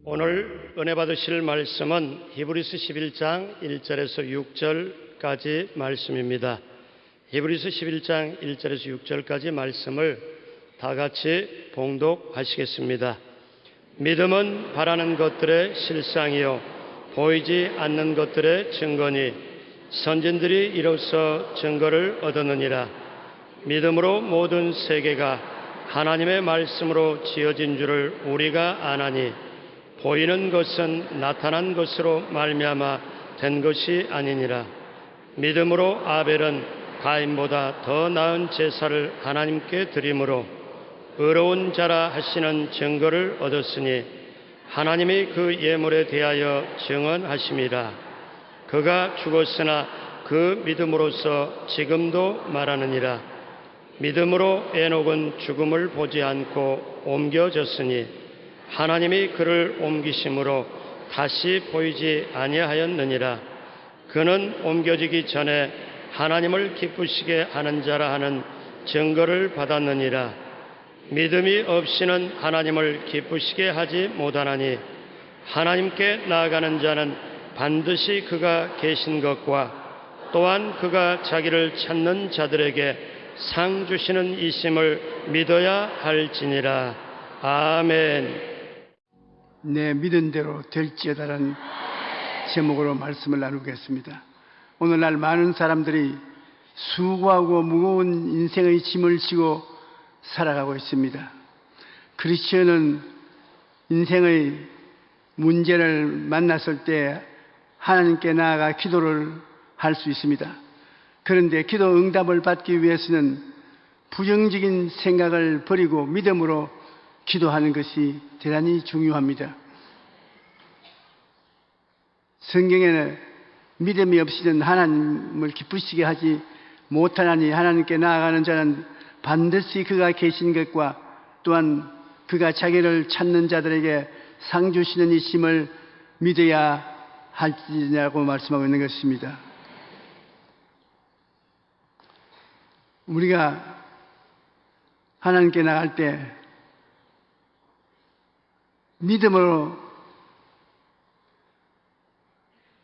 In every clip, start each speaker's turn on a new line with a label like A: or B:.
A: 오늘 은혜 받으실 말씀은 히브리서 11장 1절에서 6절까지 말씀입니다. 히브리서 11장 1절에서 6절까지 말씀을 다 같이 봉독하시겠습니다. 믿음은 바라는 것들의 실상이요 보이지 않는 것들의 증거니 선진들이 이로써 증거를 얻었느니라. 믿음으로 모든 세계가 하나님의 말씀으로 지어진 줄을 우리가 아나니 보이는 것은 나타난 것으로 말미암아 된 것이 아니니라. 믿음으로 아벨은 가인보다 더 나은 제사를 하나님께 드림으로 의로운 자라 하시는 증거를 얻었으니 하나님이 그 예물에 대하여 증언하심이라. 그가 죽었으나 그 믿음으로써 지금도 말하느니라. 믿음으로 에녹은 죽음을 보지 않고 옮겨졌으니 하나님이 그를 옮기심으로 다시 보이지 아니하였느니라. 그는 옮겨지기 전에 하나님을 기쁘시게 하는 자라 하는 증거를 받았느니라. 믿음이 없이는 하나님을 기쁘시게 하지 못하나니 하나님께 나아가는 자는 반드시 그가 계신 것과 또한 그가 자기를 찾는 자들에게 상 주시는 이심을 믿어야 할지니라. 아멘.
B: 내 믿은 대로 될지어다라는 제목으로 말씀을 나누겠습니다. 오늘날 많은 사람들이 수고하고 무거운 인생의 짐을 지고 살아가고 있습니다. 크리스천은 인생의 문제를 만났을 때 하나님께 나아가 기도를 할 수 있습니다. 그런데 기도 응답을 받기 위해서는 부정적인 생각을 버리고 믿음으로 기도하는 것이 대단히 중요합니다. 성경에는 믿음이 없이는 하나님을 기쁘시게 하지 못하나니 하나님께 나아가는 자는 반드시 그가 계신 것과 또한 그가 자기를 찾는 자들에게 상 주시는 이심을 믿어야 할지냐고 말씀하고 있는 것입니다. 우리가 하나님께 나갈 때 믿음으로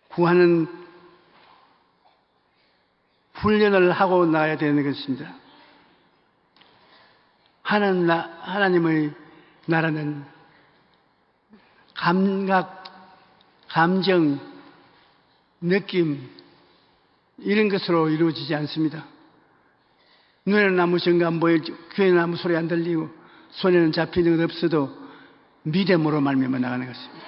B: 구하는 훈련을 하고 나가야 되는 것입니다. 하나님의 나라는 감각, 감정, 느낌 이런 것으로 이루어지지 않습니다. 눈에는 아무 증거 안 보이고 귀에는 아무 소리 안 들리고 손에는 잡히는 것 없어도 믿음으로 말미암아 나가는 것입니다.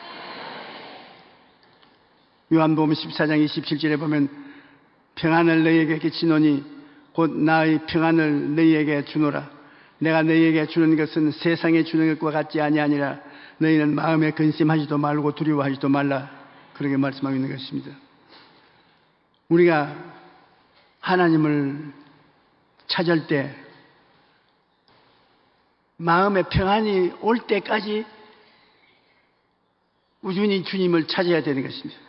B: 요한복음 14장 27절에 보면 평안을 너희에게 끼치노니 곧 나의 평안을 너희에게 주노라. 내가 너희에게 주는 것은 세상에 주는 것과 같지 아니하니라. 너희는 마음에 근심하지도 말고 두려워하지도 말라. 그렇게 말씀하고 있는 것입니다. 우리가 하나님을 찾을 때 마음에 평안이 올 때까지 꾸준히 주님을 찾아야 되는 것입니다.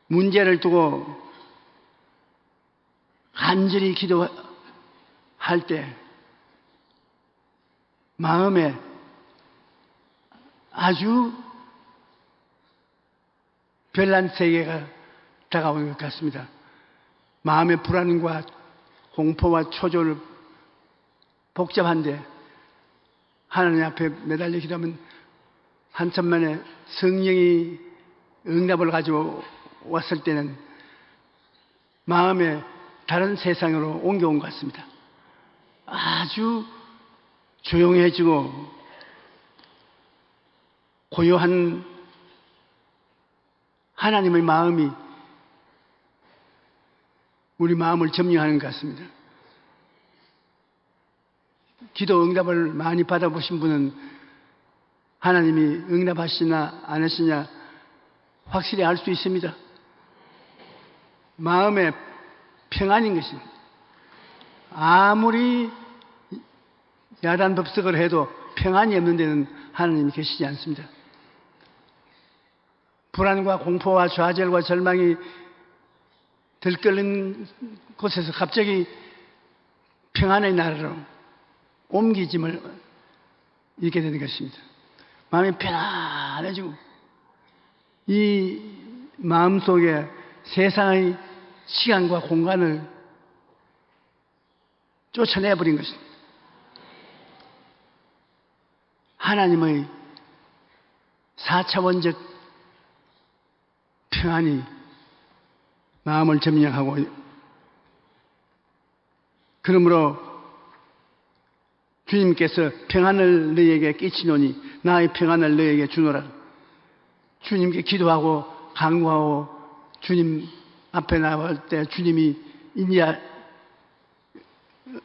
B: 문제를 두고 간절히 기도할 때 마음에 아주 별난 세계가 다가오는 것 같습니다. 마음의 불안과 공포와 초조를 복잡한데 하나님 앞에 매달려 기도하면 한참 만에 성령이 응답을 가지고 왔을 때는 마음에 다른 세상으로 옮겨온 것 같습니다. 아주 조용해지고 고요한 하나님의 마음이 우리 마음을 점령하는 것 같습니다. 기도 응답을 많이 받아보신 분은 하나님이 응답하시나 안 하시냐 확실히 알 수 있습니다. 마음의 평안인 것입니다. 아무리 야단법석을 해도 평안이 없는 데는 하나님이 계시지 않습니다. 불안과 공포와 좌절과 절망이 들끓는 곳에서 갑자기 평안의 나라로 옮기짐을 잊게 되는 것입니다. 마음이 편안해지고 이 마음속에 세상의 시간과 공간을 쫓아내버린 것입니다. 하나님의 4차원적 평안이 마음을 점령하고, 그러므로 주님께서 평안을 너희에게 끼치노니 나의 평안을 너희에게 주노라. 주님께 기도하고 간구하고 주님 앞에 나올 때 주님이 이제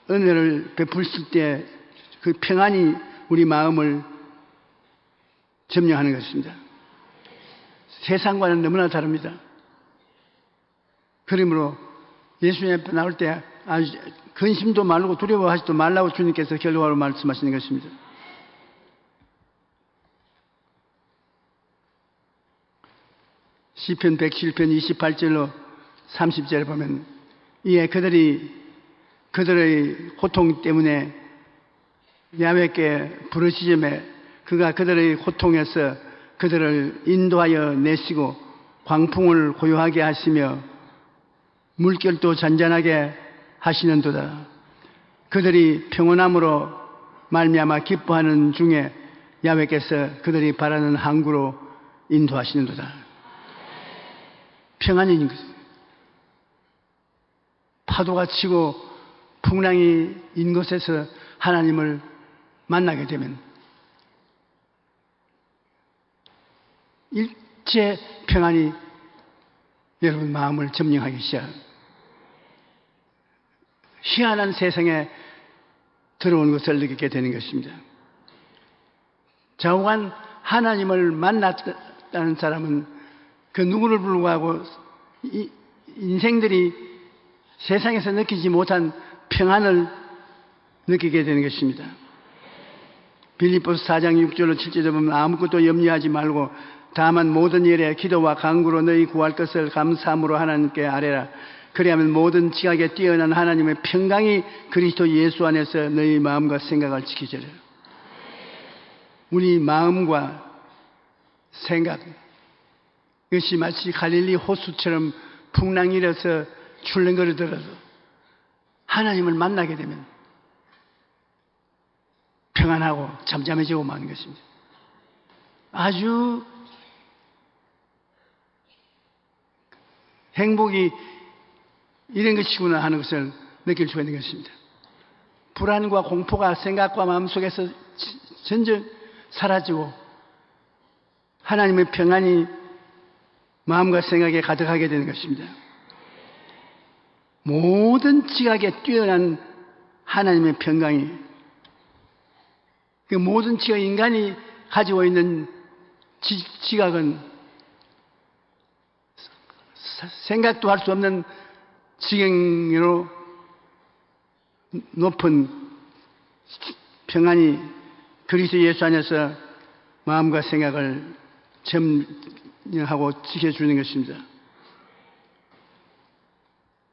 B: 은혜를 베푸실 때 그 평안이 우리 마음을 점령하는 것입니다. 세상과는 너무나 다릅니다. 그러므로 예수님 앞에 나올 때 아주 근심도 말고 두려워하지도 말라고 주님께서 결론으로 말씀하시는 것입니다. 시편 107편 28절로 30절에 보면 이에 그들의 고통 때문에 야훼께 부르짖음에 그가 그들의 고통에서 그들을 인도하여 내시고 광풍을 고요하게 하시며 물결도 잔잔하게 하시는도다. 그들이 평온함으로 말미암아 기뻐하는 중에 야훼께서 그들이 바라는 항구로 인도하시는도다. 평안이 있는 것입니다. 파도가 치고 풍랑이 있는 곳에서 하나님을 만나게 되면 일체 평안이 여러분 마음을 점령하기 시작합니다. 희한한 세상에 들어온 것을 느끼게 되는 것입니다. 좌우간 하나님을 만났다는 사람은 그 누구를 불구하고 인생들이 세상에서 느끼지 못한 평안을 느끼게 되는 것입니다. 빌립보서 4장 6절로 7절에 보면 아무것도 염려하지 말고 다만 모든 일에 기도와 간구로 너희 구할 것을 감사함으로 하나님께 아뢰라. 그리하면 모든 지각에 뛰어난 하나님의 평강이 그리스도 예수 안에서 너희 마음과 생각을 지키리라. 우리 마음과 생각, 이것이 마치 갈릴리 호수처럼 풍랑이 일어서 출렁거리더라도 하나님을 만나게 되면 평안하고 잠잠해지고 마는 것입니다. 아주 행복이 이런 것이구나 하는 것을 느낄 수가 있는 것입니다. 불안과 공포가 생각과 마음속에서 전혀 사라지고 하나님의 평안이 마음과 생각에 가득하게 되는 것입니다. 모든 지각에 뛰어난 하나님의 평강이, 그 모든 지각, 인간이 가지고 있는 지각은 생각도 할 수 없는 지경으로 높은 평안이 그리스도 예수 안에서 마음과 생각을 점령하고 지켜주는 것입니다.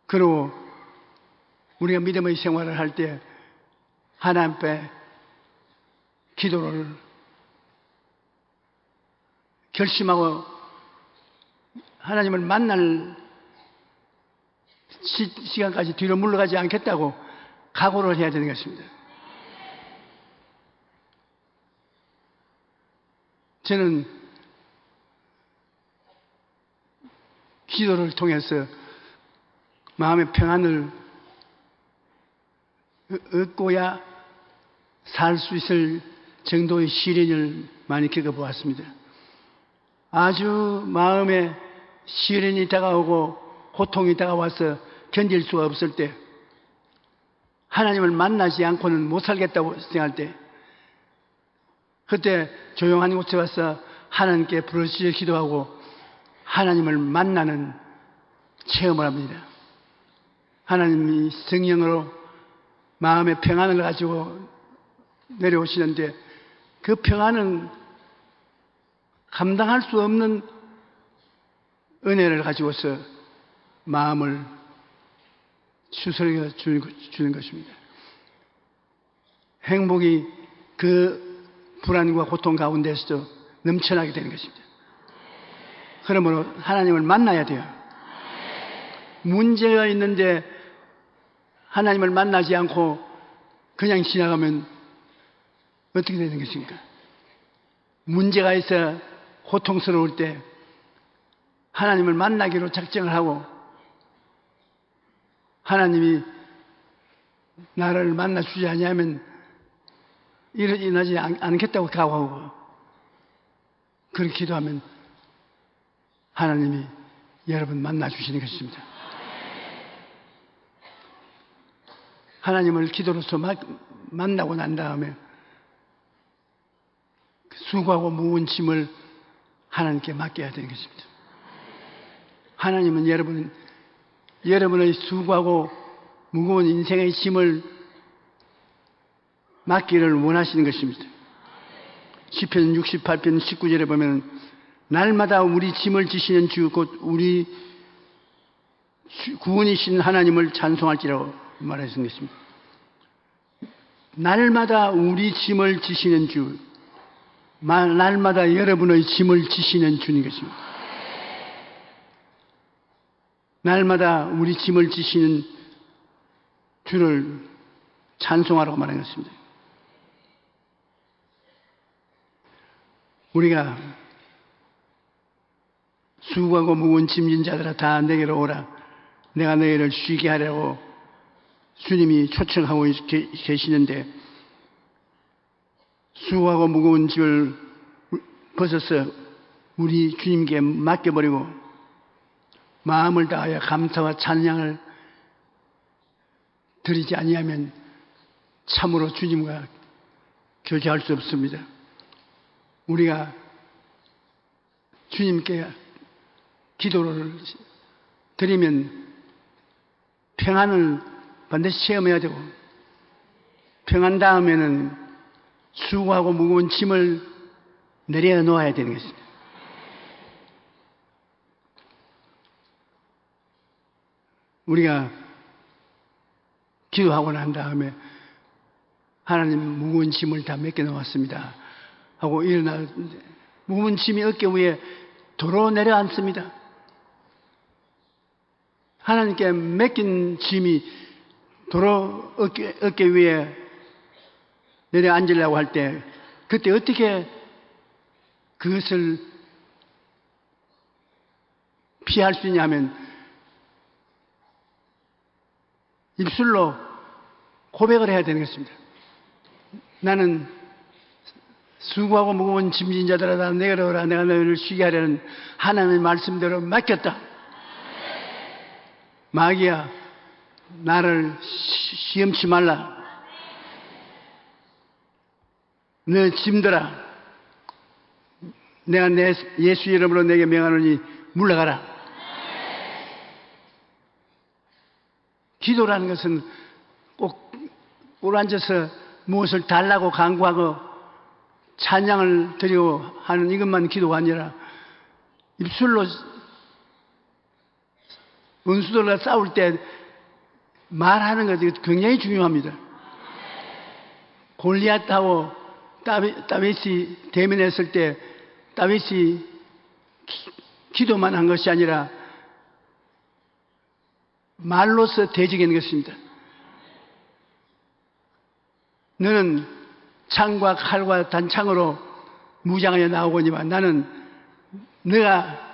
B: 그리고 우리가 믿음의 생활을 할 때 하나님 앞에 기도를 결심하고 하나님을 만날 시간까지 뒤로 물러가지 않겠다고 각오를 해야 되는 것입니다. 저는 기도를 통해서 마음의 평안을 얻고야 살 수 있을 정도의 시련을 많이 겪어보았습니다. 아주 마음에 시련이 다가오고 고통이 다가와서 견딜 수가 없을 때, 하나님을 만나지 않고는 못 살겠다고 생각할 때, 그때 조용한 곳에 와서 하나님께 부르짖어 기도하고 하나님을 만나는 체험을 합니다. 하나님이 성령으로 마음의 평안을 가지고 내려오시는데 그 평안은 감당할 수 없는 은혜를 가지고서 마음을 추스려 주는 것입니다. 행복이 그 불안과 고통 가운데서도 넘쳐나게 되는 것입니다. 그러므로 하나님을 만나야 돼요. 문제가 있는데 하나님을 만나지 않고 그냥 지나가면 어떻게 되는 것입니까? 문제가 있어 고통스러울 때 하나님을 만나기로 작정을 하고 하나님이 나를 만나주지 아니하면 일어나지 않겠다고 각오하고 그렇게 기도하면 하나님이 여러분 만나주시는 것입니다. 하나님을 기도로서 만나고 난 다음에 수고하고 무거운 짐을 하나님께 맡겨야 되는 것입니다. 하나님은 여러분의 수고하고 무거운 인생의 짐을 맡기를 원하시는 것입니다. 시편 68편 19절에 보면 날마다 우리 짐을 지시는 주 곧 우리 구원이신 하나님을 찬송할지라고 말하신 것입니다. 날마다 우리 짐을 지시는 주, 날마다 여러분의 짐을 지시는 주인 것입니다. 날마다 우리 짐을 지시는 주를 찬송하라고 말하는 것입니다. 우리가 수고하고 무거운 짐진 자들아 다 내게로 오라. 내가 너희를 쉬게 하려고 주님이 초청하고 계시는데 수고하고 무거운 짐을 벗어서 우리 주님께 맡겨버리고 마음을 다하여 감사와 찬양을 드리지 아니하면 참으로 주님과 교제할 수 없습니다. 우리가 주님께 기도를 드리면 평안을 반드시 체험해야 되고 평안 다음에는 수고하고 무거운 짐을 내려놓아야 되는 것입니다. 우리가 기도하고 난 다음에 하나님 무거운 짐을 다 맡겨놓았습니다 하고 일어나는데 무거운 짐이 어깨 위에 도로 내려앉습니다. 하나님께 맡긴 짐이 도로 어깨 위에 내려앉으려고 할 때 그때 어떻게 그것을 피할 수 있냐면 입술로 고백을 해야 되는 것입니다. 나는 수고하고 무거운 짐진 자들아 다 내게로 오라. 내가 너희를 쉬게 하려는 하나님의 말씀대로 맡겼다. 마귀야 나를 시험치 말라. 너 짐들아 내가 내 예수 이름으로 내게 명하노니 물러가라. 기도라는 것은 꼭 꿇어앉아서 무엇을 달라고 간구하고 찬양을 드리고 하는 이것만 기도가 아니라 입술로 원수들과 싸울 때 말하는 것이 굉장히 중요합니다. 골리앗하고 다윗이 대면했을 때 다윗이 기도만 한 것이 아니라 말로서 대적하는 것입니다. 너는 창과 칼과 단창으로 무장하여 나오거니와 나는 네가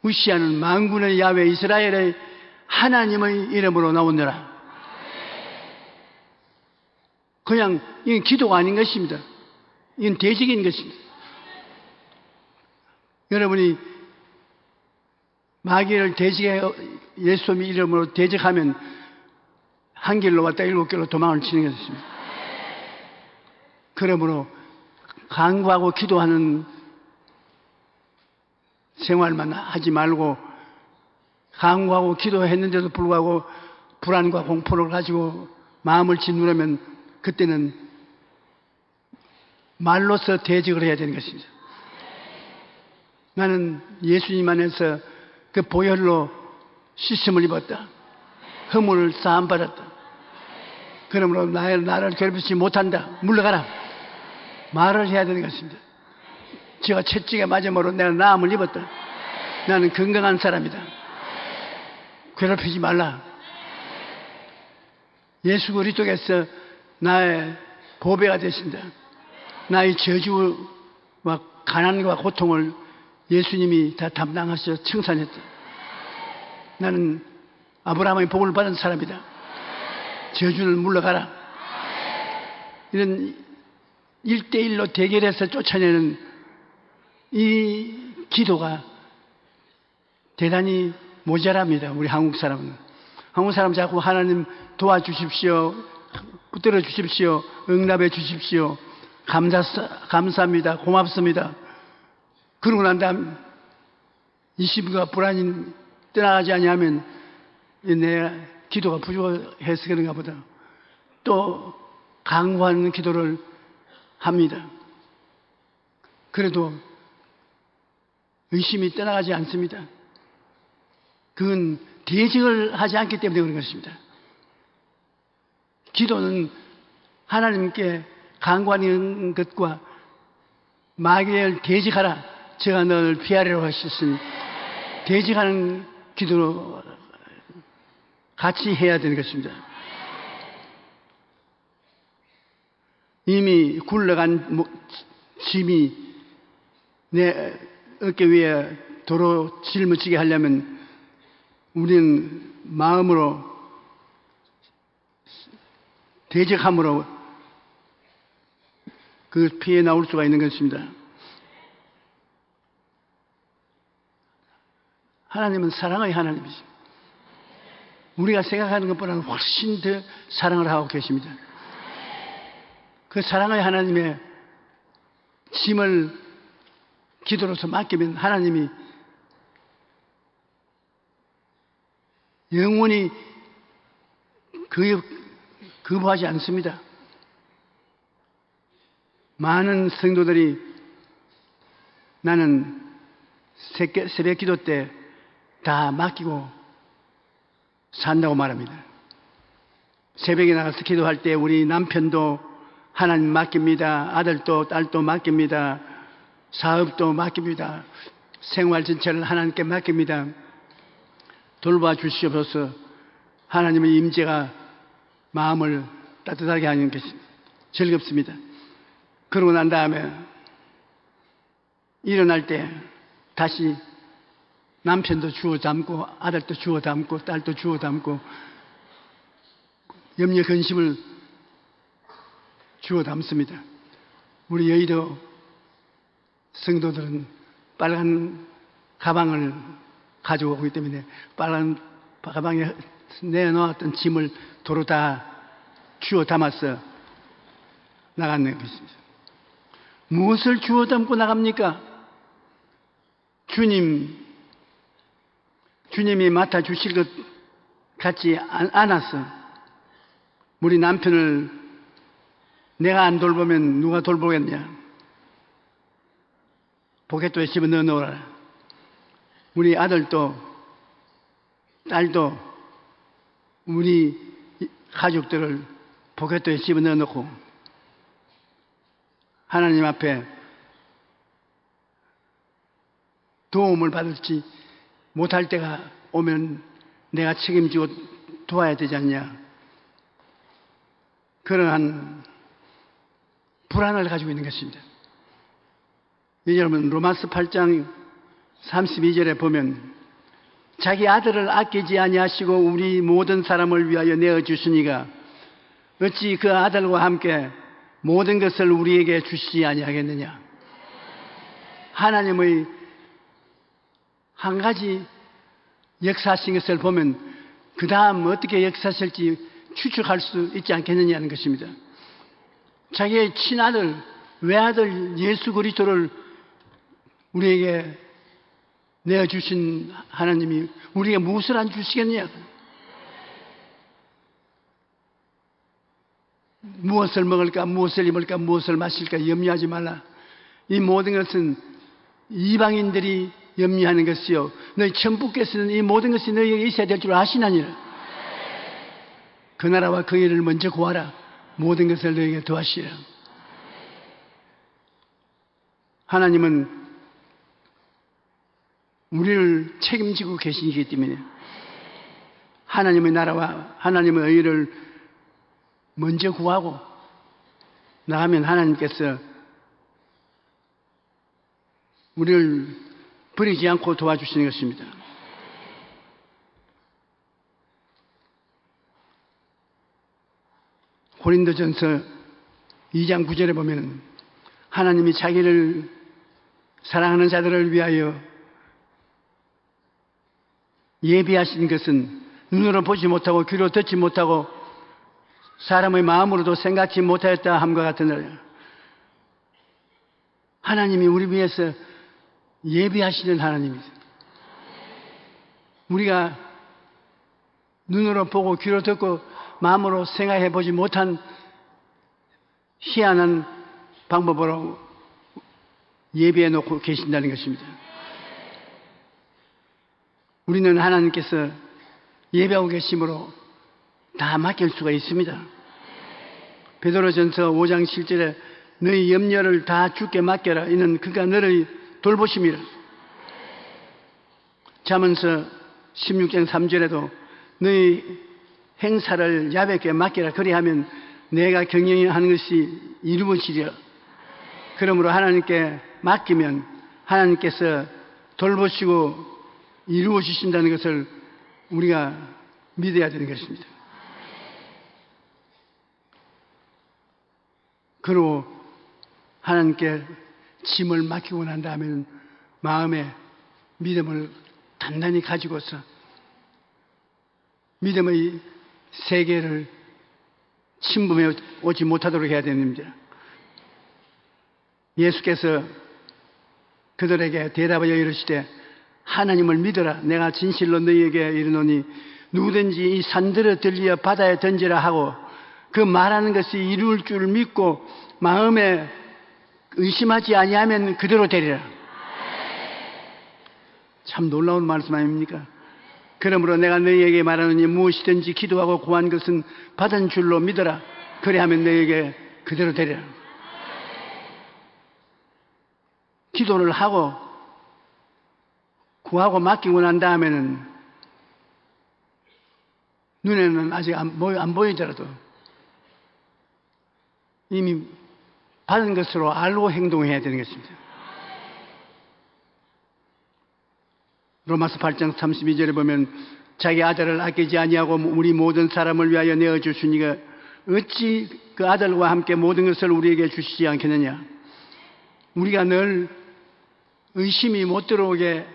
B: 무시하는 만군의 야훼 이스라엘의 하나님의 이름으로 나오느라. 그냥 이건 기도가 아닌 것입니다. 이건 대적인 것입니다. 여러분이 마귀를 대적해 예수님의 이름으로 대적하면 한 길로 왔다 7길로 도망을 치는 것입니다. 그러므로 간구하고 기도하는 생활만 하지 말고 간구하고 기도했는데도 불구하고 불안과 공포를 가지고 마음을 짓누르면 그때는 말로서 대적을 해야 되는 것입니다. 나는 예수님 안에서 그 보혈로 씻음을 입었다. 허물을 사함받았다. 그러므로 나를 괴롭히지 못한다. 물러가라. 말을 해야 되는 것입니다. 제가 채찍에 맞음으로 내가 나음을 입었다. 나는 건강한 사람이다. 괴롭히지 말라. 예수 그리스도께서 나의 보배가 되신다. 나의 저주와 가난과 고통을 예수님이 다 담당하셔 청산했다. 나는 아브라함의 복을 받은 사람이다. 저주를 물러가라. 이런 1대1로 대결해서 쫓아내는 이 기도가 대단히 모자랍니다. 우리 한국 사람은. 한국 사람 자꾸 하나님 도와주십시오. 붙들어 주십시오. 응답해 주십시오. 감사합니다. 고맙습니다. 그러고 난 다음 이 심과 불안이 떠나가지 아니하면 내 기도가 부족해서 그런가 보다. 또 강구하는 기도를 합니다. 그래도 의심이 떠나가지 않습니다. 그건 대적을 하지 않기 때문에 그런 것입니다. 기도는 하나님께 간구하는 것과 마귀를 대적하라. 제가 너를 피하리라고 하셨으니 대적하는 기도로 같이 해야 되는 것입니다. 이미 굴러간 짐이 내 어깨 위에 도로 짊어지게 하려면 우리는 마음으로 대적함으로 그 피해 나올 수가 있는 것입니다. 하나님은 사랑의 하나님이십니다. 우리가 생각하는 것보다는 훨씬 더 사랑을 하고 계십니다. 그 사랑의 하나님의 짐을 기도로서 맡기면 하나님이 영원히 거부하지 않습니다. 많은 성도들이 나는 새벽 기도 때 다 맡기고 산다고 말합니다. 새벽에 나가서 기도할 때 우리 남편도 하나님 맡깁니다. 아들도 딸도 맡깁니다. 사업도 맡깁니다. 생활 전체를 하나님께 맡깁니다. 돌봐 주시옵소서. 하나님의 임재가 마음을 따뜻하게 하는 것이 즐겁습니다. 그러고 난 다음에 일어날 때 다시 남편도 주워 담고 아들도 주워 담고 딸도 주워 담고 염려 근심을 주워 담습니다. 우리 여의도 성도들은 빨간 가방을 가져오기 때문에 빨간 가방에 내놓았던 짐을 도로 다 주워 담아서 나가는 것입니다. 무엇을 주워 담고 나갑니까? 주님이 맡아주실 것 같지 않아서 우리 남편을 내가 안 돌보면 누가 돌보겠냐? 포켓도에 집어넣어 놓으라. 우리 아들도 딸도 우리 가족들을 포켓도에 집어넣어 놓고 하나님 앞에 도움을 받을지 못할 때가 오면 내가 책임지고 도와야 되지 않냐. 그러한 불안을 가지고 있는 것입니다. 여러분 로마서 8장 32절에 보면 자기 아들을 아끼지 아니하시고 우리 모든 사람을 위하여 내어주시니가 어찌 그 아들과 함께 모든 것을 우리에게 주시지 아니하겠느냐. 하나님의 한 가지 역사하신 것을 보면 그 다음 어떻게 역사하실지 추측할 수 있지 않겠느냐는 것입니다. 자기의 친아들, 외아들 예수 그리스도를 우리에게 내어주신 하나님이 우리에게 무엇을 안 주시겠냐. 무엇을 먹을까, 무엇을 입을까, 무엇을 마실까 염려하지 말라. 이 모든 것은 이방인들이 염려하는 것이요, 너희 천부께서는 이 모든 것이 너희에게 있어야 될 줄 아시나니라. 그 나라와 그 일을 먼저 구하라. 모든 것을 너희에게 더하시라. 하나님은 우리를 책임지고 계시기 때문에 하나님의 나라와 하나님의 의를 먼저 구하고 나가면 하나님께서 우리를 버리지 않고 도와주시는 것입니다. 고린도전서 2장 9절에 보면 하나님이 자기를 사랑하는 자들을 위하여 예비하신 것은 눈으로 보지 못하고 귀로 듣지 못하고 사람의 마음으로도 생각지 못하였다 함과 같으니라. 하나님이 우리 위해서 예비하시는 하나님입니다. 우리가 눈으로 보고 귀로 듣고 마음으로 생각해 보지 못한 희한한 방법으로 예비해 놓고 계신다는 것입니다. 우리는 하나님께서 예배하고 계심으로 다 맡길 수가 있습니다. 베드로전서 5장 7절에 너희 염려를 다 주께 맡겨라. 이는 그가 너를 돌보심이라. 잠언서 16장 3절에도 너희 행사를 야곱에게 맡겨라. 그리하면 내가 경영히 하는 것이 이루어지리라. 그러므로 하나님께 맡기면 하나님께서 돌보시고 이루어 주신다는 것을 우리가 믿어야 되는 것입니다. 그리고 하나님께 짐을 맡기고 난 다음에는 마음에 믿음을 단단히 가지고서 믿음의 세계를 침범해 오지 못하도록 해야 됩니다. 예수께서 그들에게 대답하여 이르시되 하나님을 믿어라. 내가 진실로 너희에게 이르노니 누구든지 이 산들을 들리어 바다에 던지라 하고 그 말하는 것이 이룰 줄 믿고 마음에 의심하지 아니하면 그대로 되리라. 참 놀라운 말씀 아닙니까? 그러므로 내가 너희에게 말하노니 무엇이든지 기도하고 구한 것은 받은 줄로 믿어라. 그리하면 너희에게 그대로 되리라. 기도를 하고 구하고 맡기고 난 다음에는 눈에는 아직 안 보이더라도 이미 받은 것으로 알고 행동해야 되는 것입니다. 로마서 8장 32절에 보면 자기 아들을 아끼지 아니하고 우리 모든 사람을 위하여 내어주시니가 어찌 그 아들과 함께 모든 것을 우리에게 주시지 않겠느냐. 우리가 늘 의심이 못 들어오게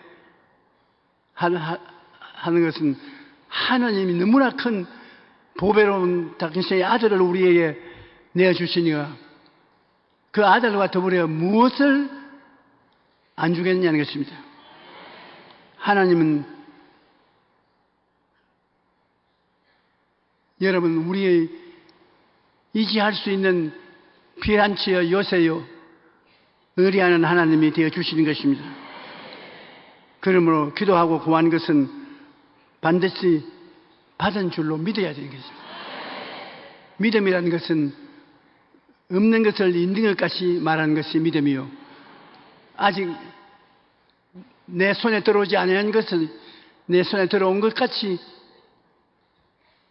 B: 하는 것은 하나님이 너무나 큰 보배로운 당신의 아들을 우리에게 내어주시니까 그 아들과 더불어 무엇을 안 주겠느냐는 것입니다. 하나님은 여러분 우리의 의지할 수 있는 피난처여 요새요 의리하는 하나님이 되어주시는 것입니다. 그러므로 기도하고 구한 것은 반드시 받은 줄로 믿어야 되는 것입니다. 믿음이라는 것은 없는 것을 있는 것 같이 말하는 것이 믿음이요, 아직 내 손에 들어오지 않은 것을 내 손에 들어온 것 같이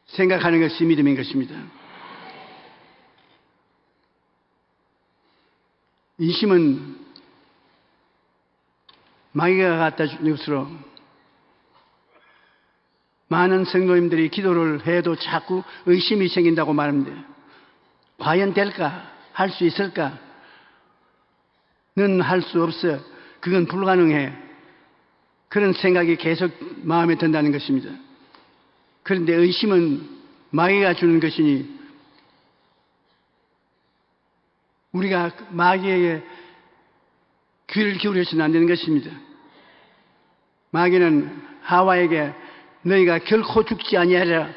B: 생각하는 것이 믿음인 것입니다. 이 심은 마귀가 갖다 준 것으로 많은 성도님들이 기도를 해도 자꾸 의심이 생긴다고 말합니다. 과연 될까? 할 수 있을까? 는 할 수 없어. 그건 불가능해. 그런 생각이 계속 마음에 든다는 것입니다. 그런데 의심은 마귀가 주는 것이니 우리가 마귀에게 귀를 기울여서는 안 되는 것입니다. 마귀는 하와에게 너희가 결코 죽지 아니하리라.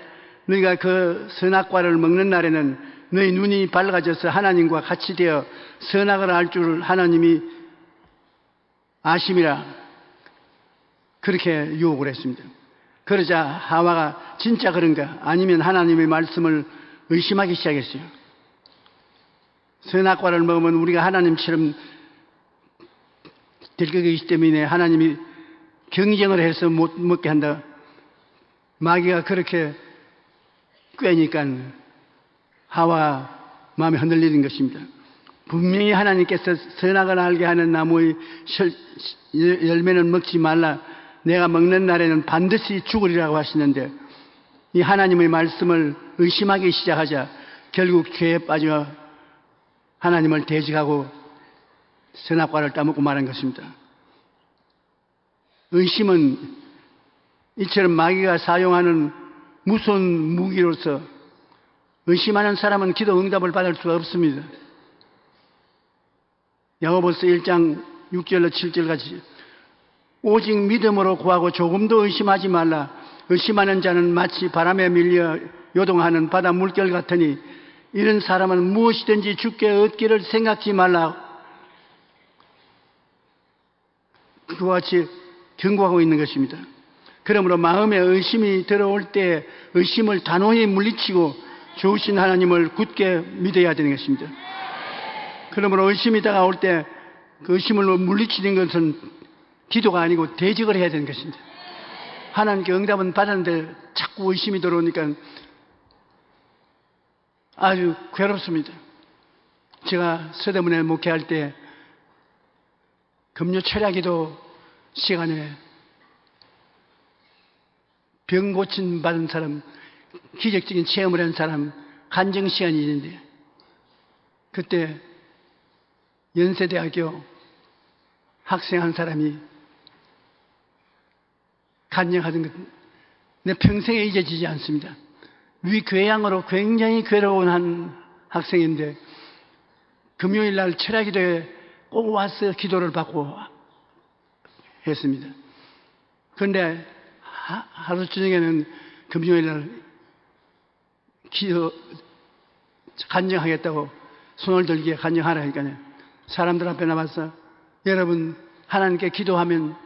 B: 너희가 그 선악과를 먹는 날에는 너희 눈이 밝아져서 하나님과 같이 되어 선악을 알 줄 하나님이 아심이라 그렇게 유혹을 했습니다. 그러자 하와가 진짜 그런가 아니면 하나님의 말씀을 의심하기 시작했어요. 선악과를 먹으면 우리가 하나님처럼 될 것이기 때문에 하나님이 경쟁을 해서 못 먹게 한다. 마귀가 그렇게 꾀니까 하와 마음이 흔들리는 것입니다. 분명히 하나님께서 선악을 알게 하는 나무의 열매는 먹지 말라. 내가 먹는 날에는 반드시 죽으리라고 하시는데 이 하나님의 말씀을 의심하기 시작하자 결국 죄에 빠져 하나님을 대적하고 선악과를 따먹고 말한 것입니다. 의심은 이처럼 마귀가 사용하는 무서운 무기로서 의심하는 사람은 기도 응답을 받을 수가 없습니다. 야고보서 1장 6절로 7절까지 오직 믿음으로 구하고 조금도 의심하지 말라. 의심하는 자는 마치 바람에 밀려 요동하는 바다 물결 같으니 이런 사람은 무엇이든지 주께 얻기를 생각지 말라. 그와 같이 경고하고 있는 것입니다. 그러므로 마음에 의심이 들어올 때 의심을 단호히 물리치고 좋으신 하나님을 굳게 믿어야 되는 것입니다. 그러므로 의심이 다가올 때 그 의심을 물리치는 것은 기도가 아니고 대적을 해야 되는 것입니다. 하나님께 응답은 받았는데 자꾸 의심이 들어오니까 아주 괴롭습니다. 제가 서대문에 목회할 때 금요 철야기도 시간에 병 고침 받은 사람, 기적적인 체험을 한 사람 간증 시간이 있는데 그때 연세대학교 학생 한 사람이 간증하던 것, 내 평생에 잊어지지 않습니다. 위궤양으로 굉장히 괴로운 한 학생인데 금요일 날 철야기도에 꼭 와서 기도를 받고 했습니다. 그런데 하루 저녁에는 금요일 날 기도 간증하겠다고 손을 들기에 간증하라 하니까요. 사람들 앞에 나와서 여러분 하나님께 기도하면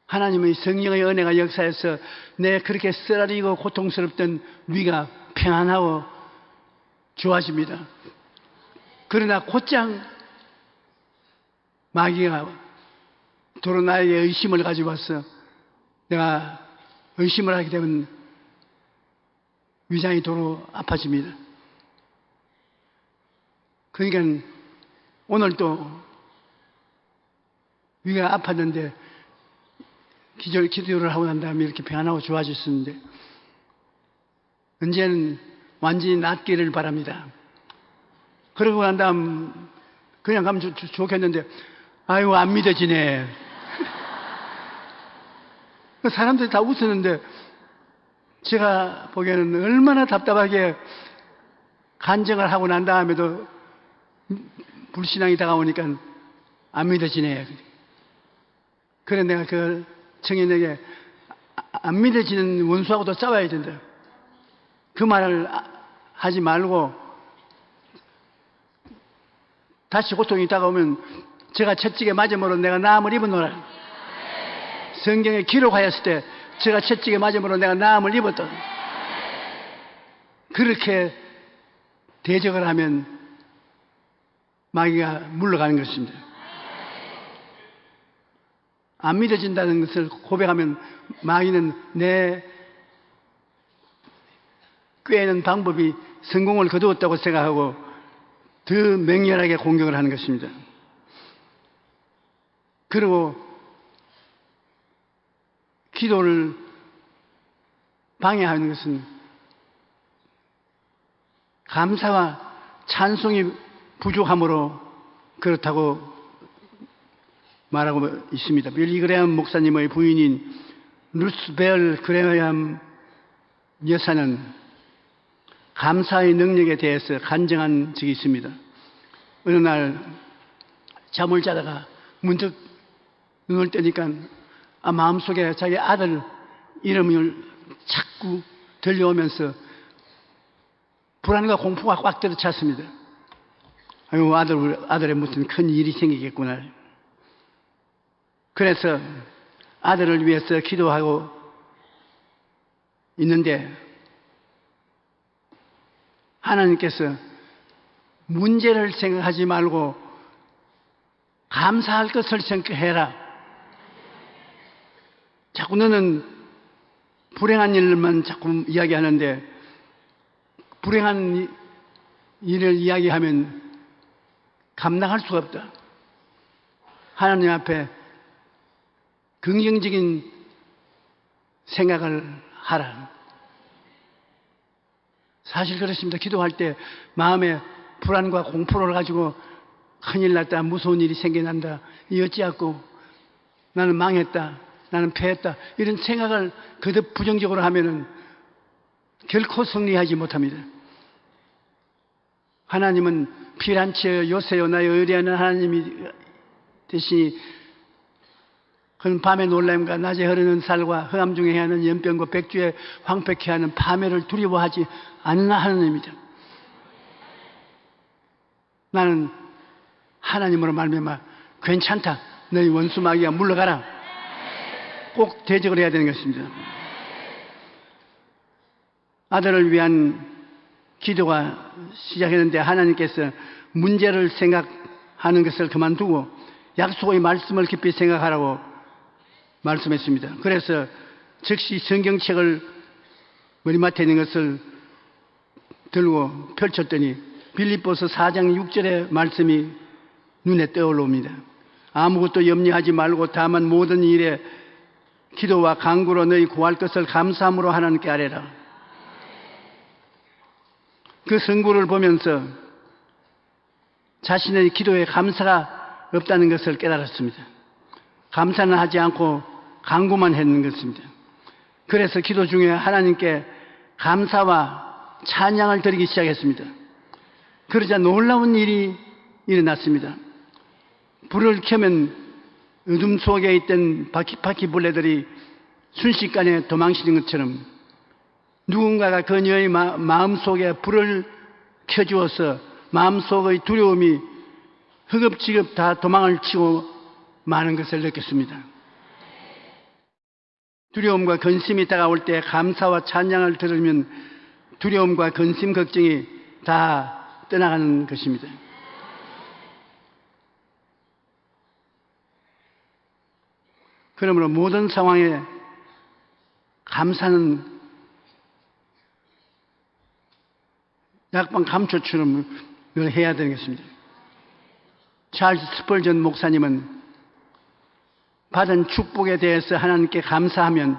B: 하나님의 성령의 은혜가 역사해서 내 그렇게 쓰라리고 고통스럽던 위가 평안하고 좋아집니다. 그러나 곧장 마귀가 도로 나에게 의심을 가지고 와서 내가 의심을 하게 되면 위장이 도로 아파집니다. 그러니까 오늘 또 위가 아팠는데 기도를 하고 난 다음에 이렇게 평안하고 좋아졌었는데 언제는 완전히 낫기를 바랍니다. 그러고 난 다음 그냥 가면 좋겠는데 아이고 안 믿어지네. 사람들이 다 웃었는데 제가 보기에는 얼마나 답답하게 간증을 하고 난 다음에도 불신앙이 다가오니까 안 믿어지네. 그래 내가 그 청년에게 안 믿어지는 원수하고도 싸워야 된다. 그 말을 하지 말고 다시 고통이 다가오면 제가 채찍에 맞음으로 내가 나음을 입었노라. 성경에 기록하였을 때 제가 채찍에 맞음으로 내가 나음을 입었던 그렇게 대적을 하면 마귀가 물러가는 것입니다. 안 믿어진다는 것을 고백하면 마귀는 내 꾀는 방법이 성공을 거두었다고 생각하고 더 맹렬하게 공격을 하는 것입니다. 그리고 기도를 방해하는 것은 감사와 찬송이 부족함으로 그렇다고 말하고 있습니다. 빌리 그레함 목사님의 부인인 루스 벨 그레함 여사는 감사의 능력에 대해서 간증한 적이 있습니다. 어느 날 잠을 자다가 문득 눈을 뜨니까 마음속에 자기 아들 이름을 자꾸 들려오면서 불안과 공포가 꽉 들어찼습니다. 아유, 아들의 무슨 큰 일이 생기겠구나. 그래서 아들을 위해서 기도하고 있는데 하나님께서 문제를 생각하지 말고 감사할 것을 생각해라. 자꾸 너는 불행한 일만 자꾸 이야기하는데 불행한 일을 이야기하면 감당할 수가 없다. 하나님 앞에 긍정적인 생각을 하라. 사실 그렇습니다. 기도할 때 마음에 불안과 공포를 가지고 큰일 났다, 무서운 일이 생겨난다, 이 어찌하고 나는 망했다, 나는 패했다, 이런 생각을 그득 부정적으로 하면은 결코 승리하지 못합니다. 하나님은 피란치여 요새여 나의 의뢰하는 하나님이 되시니 그는 밤의 놀람과 낮에 흐르는 살과 흑암 중에 해하는 연병과 백주에 황폐케 하는 파멸을 두려워하지 않는 하나님이다. 나는 하나님으로 말미암아 괜찮다, 너희 원수 마귀야 물러가라, 꼭 대적을 해야 되는 것입니다. 아들을 위한 기도가 시작했는데 하나님께서 문제를 생각하는 것을 그만두고 약속의 말씀을 깊이 생각하라고 말씀했습니다. 그래서 즉시 성경책을 머리맡에 있는 것을 들고 펼쳤더니 빌립보서 4장 6절의 말씀이 눈에 떠올라옵니다. 아무것도 염려하지 말고 다만 모든 일에 기도와 간구로 너희 구할 것을 감사함으로 하나님께 아뢰라. 그 성구를 보면서 자신의 기도에 감사가 없다는 것을 깨달았습니다. 감사는 하지 않고 간구만 했는 것입니다. 그래서 기도 중에 하나님께 감사와 찬양을 드리기 시작했습니다. 그러자 놀라운 일이 일어났습니다. 불을 켜면 어둠 속에 있던 바퀴벌레들이 순식간에 도망치는 것처럼 누군가가 그녀의 마음속에 불을 켜주어서 마음속의 두려움이 허겁지겁 다 도망을 치고 마는 것을 느꼈습니다. 두려움과 근심이 다가올 때 감사와 찬양을 들으면 두려움과 근심, 걱정이 다 떠나가는 것입니다. 그러므로 모든 상황에 감사는 약방 감초처럼 늘 해야 되는 것입니다. 찰스 스펄전 목사님은 받은 축복에 대해서 하나님께 감사하면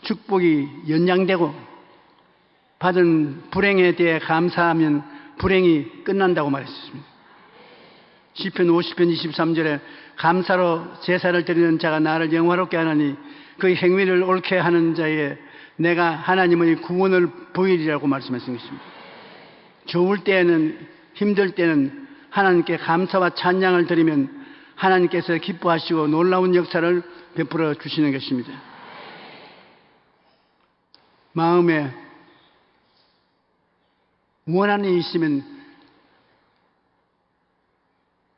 B: 축복이 연장되고 받은 불행에 대해 감사하면 불행이 끝난다고 말했습니다. 시편 50편 23절에 감사로 제사를 드리는 자가 나를 영화롭게 하나니 그 행위를 옳게 하는 자에 내가 하나님의 구원을 보이리라고 말씀하신 것입니다. 좋을 때에는, 힘들 때는 하나님께 감사와 찬양을 드리면 하나님께서 기뻐하시고 놀라운 역사를 베풀어 주시는 것입니다. 마음에 원한이 있으면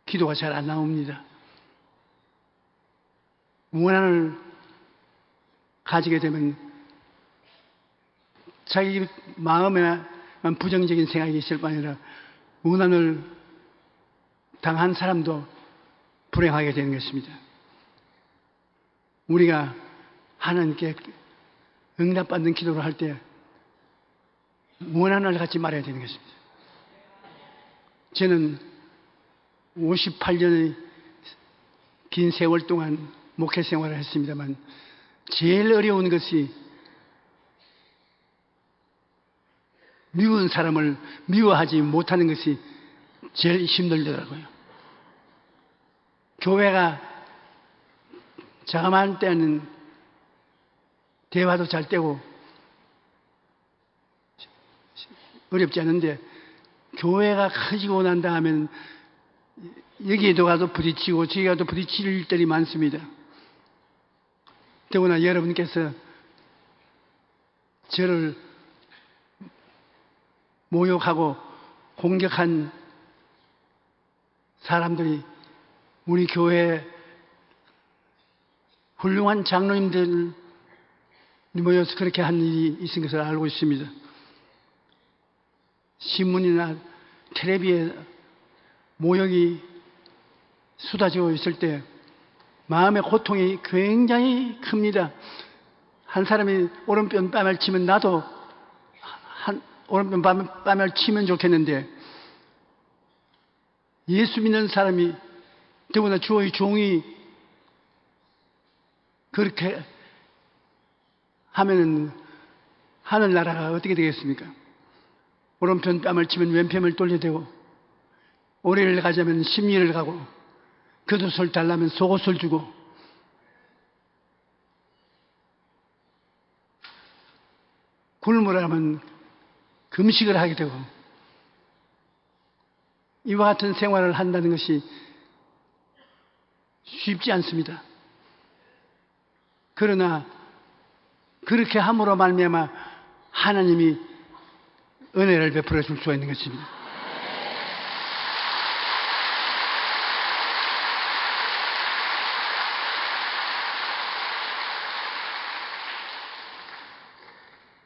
B: 기도가 잘 안 나옵니다. 원한을 가지게 되면 자기 마음에만 부정적인 생각이 있을 뿐 아니라 원한을 당한 사람도 불행하게 되는 것입니다. 우리가 하나님께 응답받는 기도를 할 때 원한을 갖지 말아야 되는 것입니다. 저는 58년의 긴 세월 동안 목회 생활을 했습니다만 제일 어려운 것이 미운 사람을 미워하지 못하는 것이 제일 힘들더라고요. 교회가 자그마한 때는 대화도 잘 되고 어렵지 않은데 교회가 커지고 난 다음에는 여기에도 가도 부딪히고 저기 가도 부딪힐 일들이 많습니다. 더구나 여러분께서 저를 모욕하고 공격한 사람들이 우리 교회에 훌륭한 장로님들이 모여서 그렇게 한 일이 있은 것을 알고 있습니다. 신문이나 텔레비에 모욕이 쏟아지고 있을 때 마음의 고통이 굉장히 큽니다. 한 사람이 오른편 뺨을 치면 나도 오른편 뺨을 치면 좋겠는데, 예수 믿는 사람이, 더구나 주의 종이 그렇게 하면은 하늘나라가 어떻게 되겠습니까? 오른편 뺨을 치면 왼편을 돌려대고, 오리를 가자면 십리를 가고, 겉옷을 달라면 속옷을 주고, 굶으라면 금식을 하게 되고, 이와 같은 생활을 한다는 것이 쉽지 않습니다. 그러나 그렇게 함으로 말미암아 하나님이 은혜를 베풀어 줄 수가 있는 것입니다.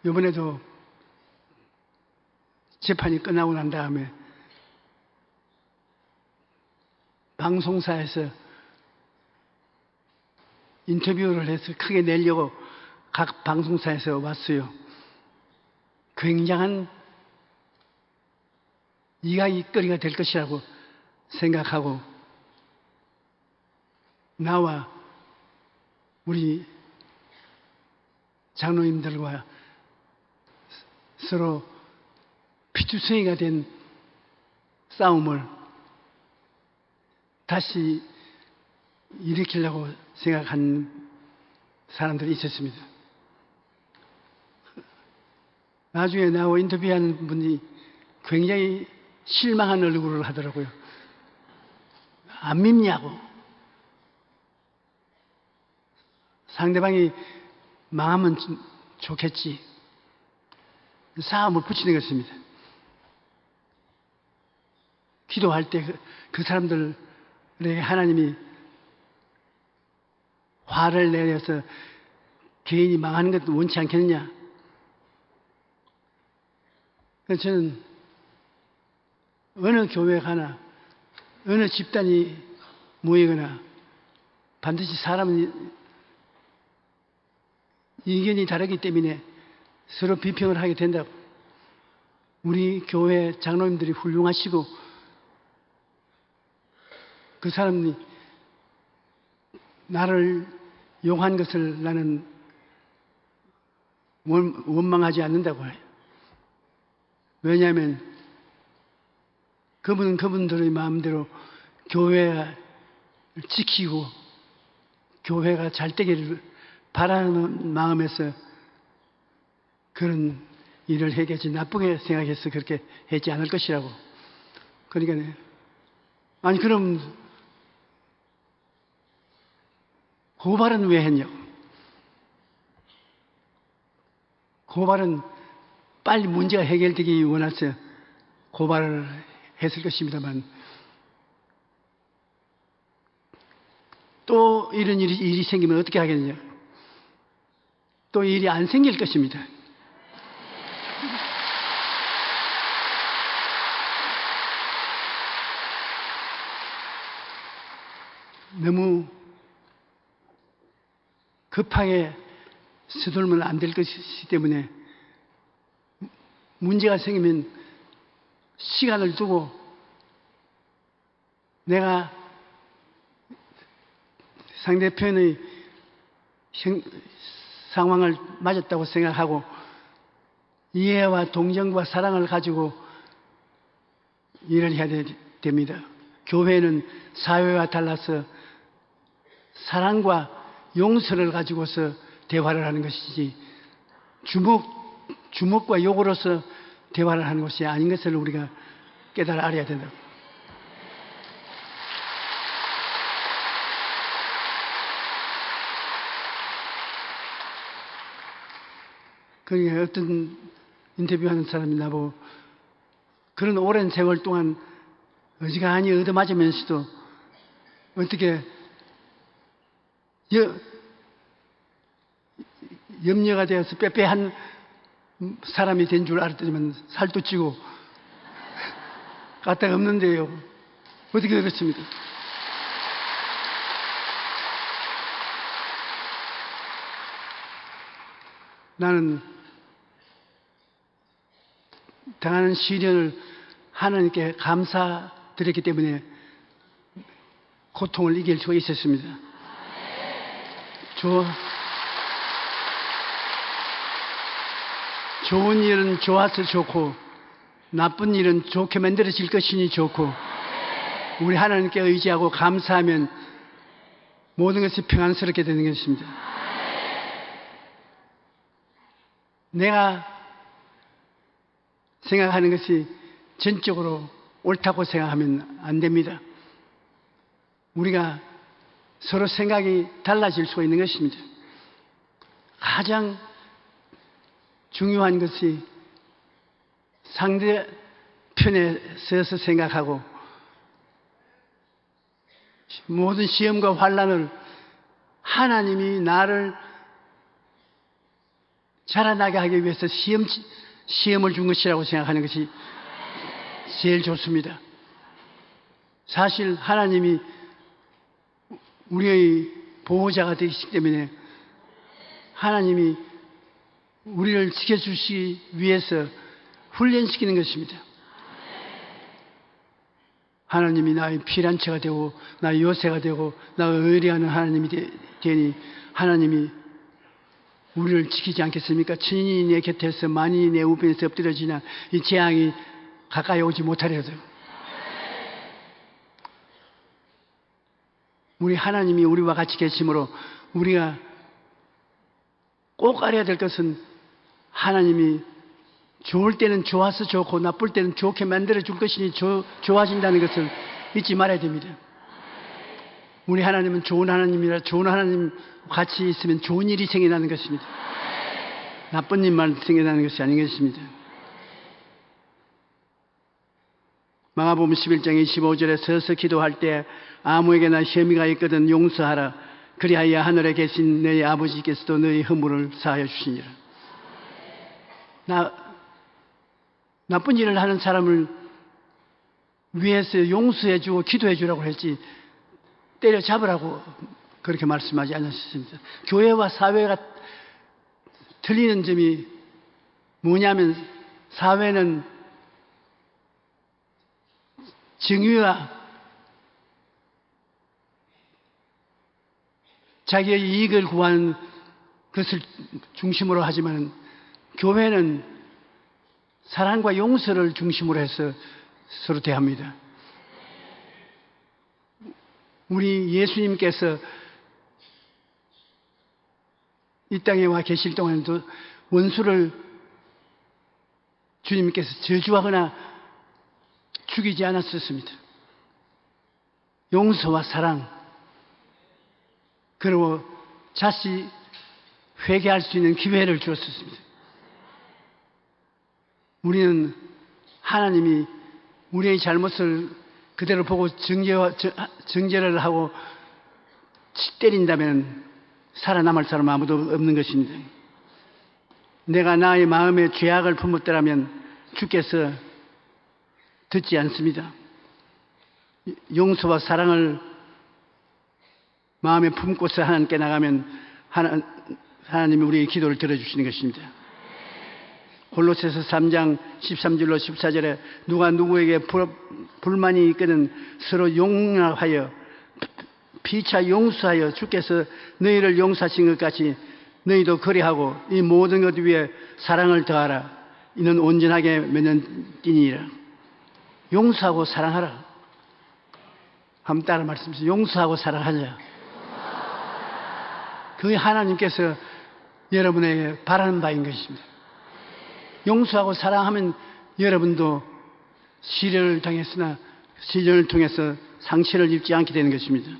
B: 이번에도 재판이 끝나고 난 다음에 방송사에서 인터뷰를 해서 크게 내려고 각 방송사에서 왔어요. 굉장한 이야기거리가 될 것이라고 생각하고, 나와 우리 장로님들과 서로 피투성이가 된 싸움을 다시 일으키려고 생각한 사람들이 있었습니다. 나중에 나와 인터뷰하는 분이 굉장히 실망한 얼굴을 하더라고요. 안 믿냐고. 상대방이 망하면 좋겠지. 싸움을 붙이는 것입니다. 기도할 때 그 사람들에게 하나님이 화를 내려서 개인이 망하는 것도 원치 않겠느냐. 그래서 저는 어느 교회 가나 어느 집단이 모이거나 반드시 사람은 의견이 다르기 때문에 서로 비평을 하게 된다고. 우리 교회 장로님들이 훌륭하시고 그 사람이 나를 용한 것을 나는 원망하지 않는다고 해요. 왜냐하면 그분은 그분들의 마음대로 교회를 지키고 교회가 잘 되기를 바라는 마음에서 그런 일을 해야지 나쁘게 생각해서 그렇게 하지 않을 것이라고. 그러니까 아니 그럼 고발은 왜 했냐고. 고발은 빨리 문제가 해결되기 원해서 고발을 했을 것입니다만, 또 이런 일이 생기면 어떻게 하겠느냐. 또 일이 안 생길 것입니다. 너무 급하게 서둘면 안 될 것이기 때문에 문제가 생기면 시간을 두고 내가 상대편의 상황을 맞았다고 생각하고 이해와 동정과 사랑을 가지고 일을 해야 됩니다. 교회는 사회와 달라서 사랑과 용서를 가지고서 대화를 하는 것이지 주먹과 욕으로서 대화를 하는 것이 아닌 것을 우리가 깨달아 알아야 된다. 그러니까 어떤 인터뷰하는 사람이 나보고 그런 오랜 세월 동안 어지간히 얻어맞으면서도 어떻게 염려가 되어서 빼빼한 사람이 된 줄 알았더니만 살도 찌고 까딱 없는데요. 어떻게 그렇습니까? 나는 당하는 시련을 하나님께 감사드렸기 때문에 고통을 이길 수가 있었습니다. 좋은 일은 좋아서 좋고 나쁜 일은 좋게 만들어질 것이니 좋고 우리 하나님께 의지하고 감사하면 모든 것이 평안스럽게 되는 것입니다. 내가 생각하는 것이 전적으로 옳다고 생각하면 안 됩니다. 우리가 서로 생각이 달라질 수가 있는 것입니다. 가장 중요한 것이 상대편에 서서 생각하고 모든 시험과 환난을 하나님이 나를 자라나게 하기 위해서 시험을 준 것이라고 생각하는 것이 제일 좋습니다. 사실 하나님이 우리의 보호자가 되시기 때문에 하나님이 우리를 지켜주시기 위해서 훈련시키는 것입니다. 하나님이 나의 피난처가 되고 나의 요새가 되고 나의 의뢰하는 하나님이 되니 하나님이 우리를 지키지 않겠습니까? 천인이 내 곁에서 만인이 내 우편에서 엎드려지나 이 재앙이 가까이 오지 못하려도 우리 하나님이 우리와 같이 계심으로 우리가 꼭 알아야 될 것은 하나님이 좋을 때는 좋아서 좋고 나쁠 때는 좋게 만들어 줄 것이니 좋아진다는 것을 잊지 말아야 됩니다. 우리 하나님은 좋은 하나님이라 좋은 하나님 같이 있으면 좋은 일이 생겨나는 것입니다. 나쁜 일만 생겨나는 것이 아닌 것입니다. 마가복음 11장 25절에 서서 기도할 때 아무에게나 혐의가 있거든 용서하라. 그리하여 하늘에 계신 너희 아버지께서도 너희 허물을 사하여 주시니라. 나쁜 일을 하는 사람을 위해서 용서해 주고 기도해 주라고 했지 때려잡으라고 그렇게 말씀하지 않으셨습니다. 교회와 사회가 틀리는 점이 뭐냐면 사회는 정의와 자기의 이익을 구하는 것을 중심으로 하지만 교회는 사랑과 용서를 중심으로 해서 서로 대합니다. 우리 예수님께서 이 땅에 와 계실 동안도 원수를 주님께서 저주하거나 죽이지 않았었습니다. 용서와 사랑, 그리고 다시 회개할 수 있는 기회를 주었습니다. 우리는 하나님이 우리의 잘못을 그대로 보고 정죄를 하고 때린다면 살아남을 사람 아무도 없는 것입니다. 내가 나의 마음에 죄악을 품었더라면 주께서 듣지 않습니다. 용서와 사랑을 마음에 품고서 하나님께 나가면 하나님이 우리의 기도를 들어주시는 것입니다. 골로새서 3장 13절로 14절에 누가 누구에게 불만이 있거든 서로 용납하여 피차 용서하여 주께서 너희를 용서하신 것 같이 너희도 그리하고 이 모든 것 위에 사랑을 더하라. 이는 온전하게 맺는 띠니라. 용서하고 사랑하라. 한번 따라 말씀하세요. 용서하고 사랑하자. 그게 하나님께서 여러분에게 바라는 바인 것입니다. 용서하고 사랑하면 여러분도 시련을 당했으나 시련을 통해서 상처를 입지 않게 되는 것입니다.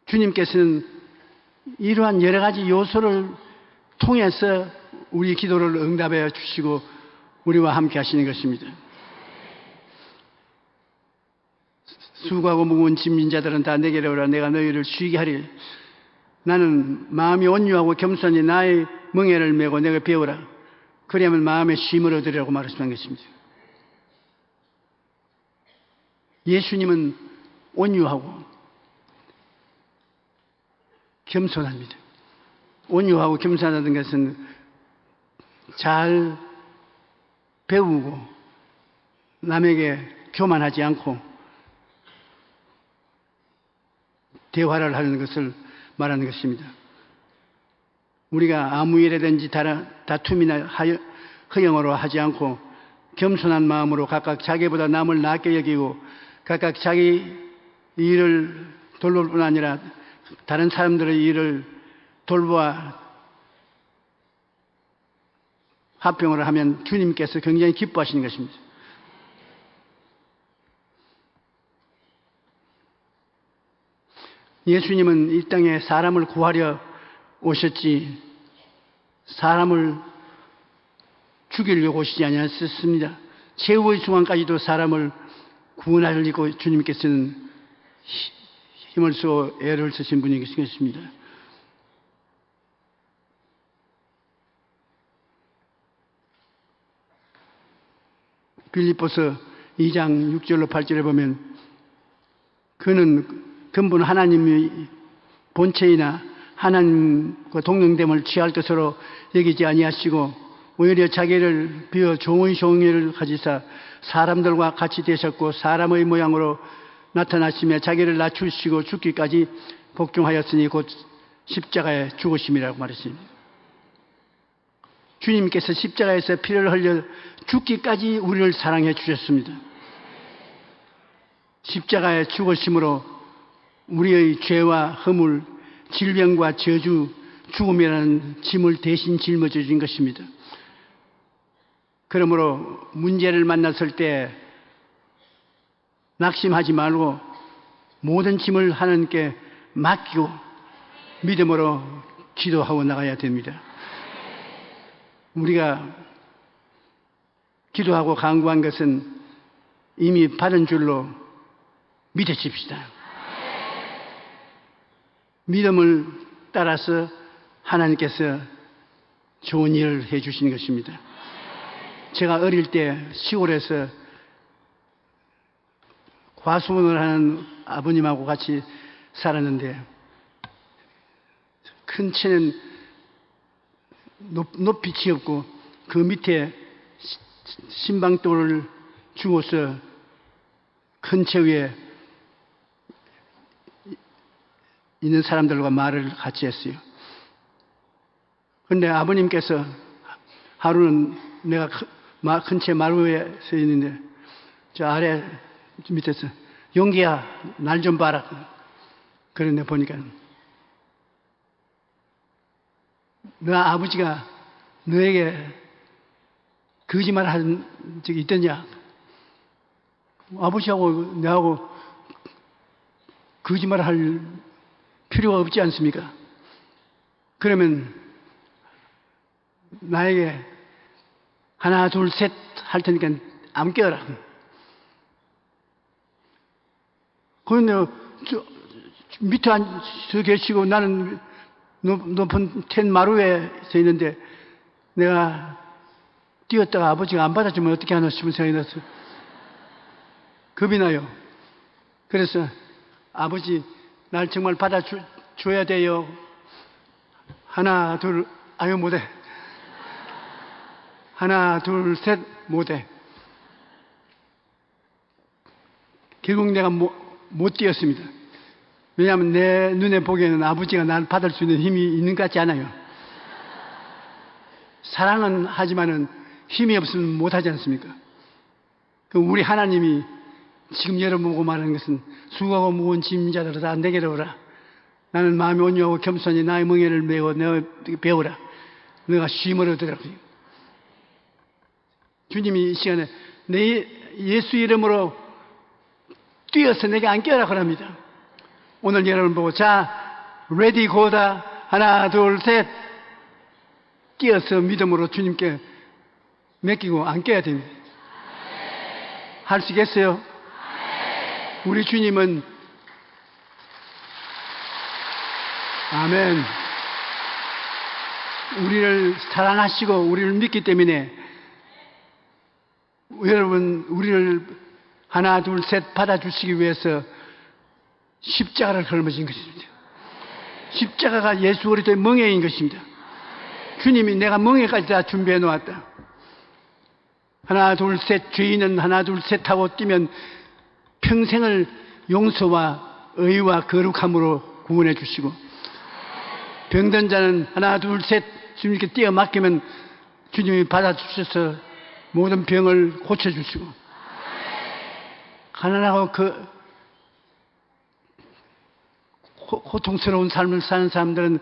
B: 주님께서는 이러한 여러 가지 요소를 통해서 우리 기도를 응답해 주시고 우리와 함께 하시는 것입니다. 수고하고 무거운 짐진 자들은 다 내게로 오라. 내가 너희를 쉬게 하리. 나는 마음이 온유하고 겸손히 나의 멍에를 메고 내가 배우라. 그래야만 마음의 쉼을 얻으리라고 말씀한 것입니다. 예수님은 온유하고 겸손합니다. 온유하고 겸손하다는 것은 잘 배우고 남에게 교만하지 않고 대화를 하는 것을 말하는 것입니다. 우리가 아무 일에든지 다툼이나 허영으로 하지 않고 겸손한 마음으로 각각 자기보다 남을 낮게 여기고 각각 자기 일을 돌볼 뿐 아니라 다른 사람들의 일을 돌보아 화평을 하면 주님께서 굉장히 기뻐하시는 것입니다. 예수님은 이 땅에 사람을 구하려 오셨지 사람을 죽이려고 오시지 아니하셨습니다. 최후의 순간까지도 사람을 구원하려고 주님께서는 힘을 쓰고 애를 쓰신 분이 계시겠습니다. 빌립보서 2장 6절로 8절에 보면 그는 근본 하나님의 본체이나 하나님과 동등됨을 취할 것으로 여기지 아니하시고 오히려 자기를 비워 종의 종의를 가지사 사람들과 같이 되셨고 사람의 모양으로 나타나시며 자기를 낮추시고 죽기까지 복종하였으니 곧 십자가에 죽으심이라고 말했습니다. 주님께서 십자가에서 피를 흘려 죽기까지 우리를 사랑해 주셨습니다. 십자가에 죽으심으로 우리의 죄와 허물, 질병과 저주, 죽음이라는 짐을 대신 짊어져 준 것입니다. 그러므로 문제를 만났을 때 낙심하지 말고 모든 짐을 하나님께 맡기고 믿음으로 기도하고 나가야 됩니다. 우리가 기도하고 간구한 것은 이미 받은 줄로 믿으십시다. 믿음을 따라서 하나님께서 좋은 일을 해 주시는 것입니다. 제가 어릴 때 시골에서 과수원을 하는 아버님하고 같이 살았는데 큰 채는 높이 지었고 그 밑에 신방돌을 주고서 큰 채 위에 있는 사람들과 말을 같이 했어요. 그런데 아버님께서 하루는 내가 큰 채 말 위에 서 있는데 저 아래 밑에서 용기야 날 좀 봐라. 그런데 보니까 너 아버지가 너에게 거짓말 한 적이 있더냐? 아버지하고 내하고 거짓말 할 필요가 없지 않습니까? 그러면 나에게 하나 둘 셋 할 테니까 안 깨어라. 그런데 밑에 앉아 계시고 나는 높은 텐 마루에 서 있는데 내가 뛰었다가 아버지가 안 받아주면 어떻게 하나 싶은 생각이 났어요. 겁이 나요. 그래서 아버지 날 정말 받아줘야 돼요. 하나 둘 아유 못해. 하나 둘 셋 못해. 결국 내가 못 뛰었습니다. 왜냐하면 내 눈에 보기에는 아버지가 날 받을 수 있는 힘이 있는 것 같지 않아요. 사랑은 하지만은 힘이 없으면 못하지 않습니까? 우리 하나님이 지금 여러분 보고 말하는 것은 수고하고 무거운 짐진 자들아 다 내게로 오라. 나는 마음이 온유하고 겸손히 나의 멍에를 메고 내가 배우라. 내가 쉼을 얻으라. 주님이 이 시간에 내 예수 이름으로 뛰어서 내게 안겨라 그럽니다. 오늘 여러분 보고 자 레디 고다 하나 둘 셋 뛰어서 믿음으로 주님께 맡기고 안 깨야 됩니다. 할 수 있겠어요? 우리 주님은 아멘. 우리를 사랑하시고 우리를 믿기 때문에 여러분 우리를 하나 둘 셋 받아주시기 위해서 십자가를 걸으신 것입니다. 십자가가 예수 그리스도의 멍에인 것입니다. 주님이 내가 멍에까지 다 준비해 놓았다. 하나 둘 셋 죄인은 하나 둘 셋 하고 뛰면 평생을 용서와 의와 거룩함으로 구원해 주시고 병든 자는 하나 둘 셋 주님께 뛰어 맡기면 주님이 받아주셔서 모든 병을 고쳐주시고 가난하고 고통스러운 삶을 사는 사람들은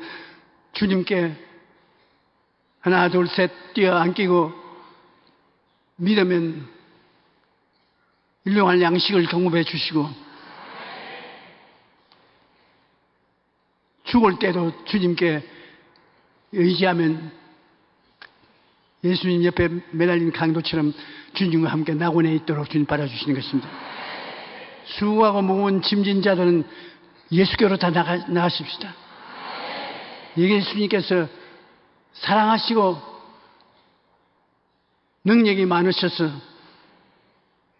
B: 주님께 하나 둘 셋 뛰어 안기고 믿으면 일용할 양식을 공급해 주시고 죽을 때도 주님께 의지하면 예수님 옆에 매달린 강도처럼 주님과 함께 낙원에 있도록 주님 받아주시는 것입니다. 수고하고 무거운 짐진 자들은 예수께로 다 나가십시다. 예수님께서 사랑하시고 능력이 많으셔서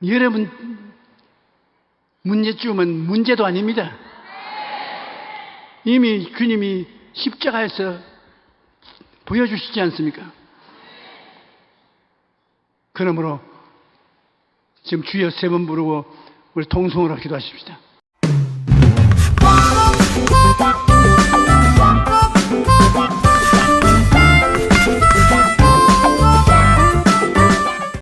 B: 여러분 문제쯤은 문제도 아닙니다. 이미 주님이 십자가에서 보여주시지 않습니까? 그러므로 지금 주여 세 번 부르고 우리 통성으로 기도하십시다.